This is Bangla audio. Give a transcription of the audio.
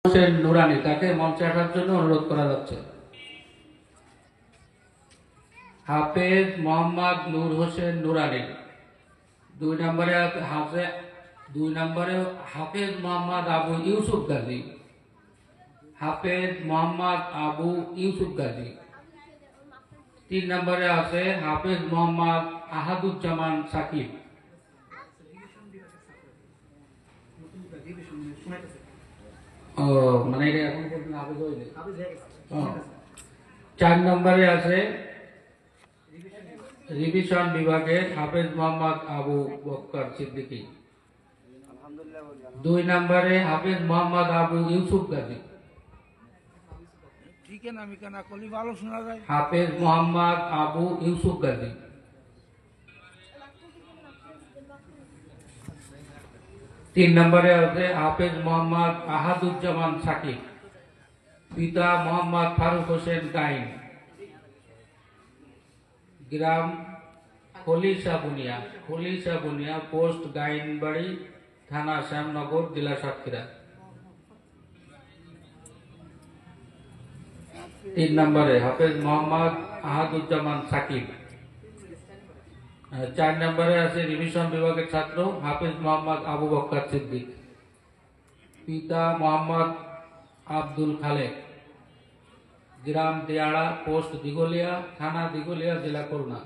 হোসেন নুরানি, তাকে মঞ্চে আসার জন্য অনুরোধ করা যাচ্ছে। হাফেজ মোহাম্মদ নূর হোসেন নুরানি। 2 নম্বরে হাফেজ মোহাম্মদ আবু ইউসুফ গাজী। হাফেজ মোহাম্মদ আবু ইউসুফ গাজী। 3 নম্বরে আছে হাফেজ মোহাম্মদ আহাদুজ্জামান সাকিব। ও মানে এটা এখন পর্যন্ত হাফেজ হয়নি। 4 নম্বরে আছে রিভিশন বিভাগের হাফেজ মোহাম্মদ আবু বক্কর সিদ্দিকী। 2 নম্বরে হাফেজ মোহাম্মদ আবু ইউসুফ গাজী। হাফেজ মোহাম্মদ আবু ইউসুফ গাজী। 3 নম্বরে আছে হাফেজ মোহাম্মদ আহাদুজ্জামান সাকিব, পিতা মোহাম্মদ ফারুক হোসেন গাইন, গ্রাম খলিশা বুনিয়া, পোস্ট গাইনবাড়ি, থানা শ্যামনগর, জেলা সাতক্ষীরা। 3 নম্বরে হাফেজ মোহাম্মদ আহাদুজ্জামান সাকিব। 4 নম্বরে আছে রিভিশন বিভাগের ছাত্র হাফেজ মোহাম্মদ আবু বক্কর সিদ্দিক, পিতা মোহাম্মদ আব্দুল খালেক, গ্রাম দিয়াড়া, পোস্ট দিগলিয়া, থানা দিগলিয়া, জেলা খুলনা।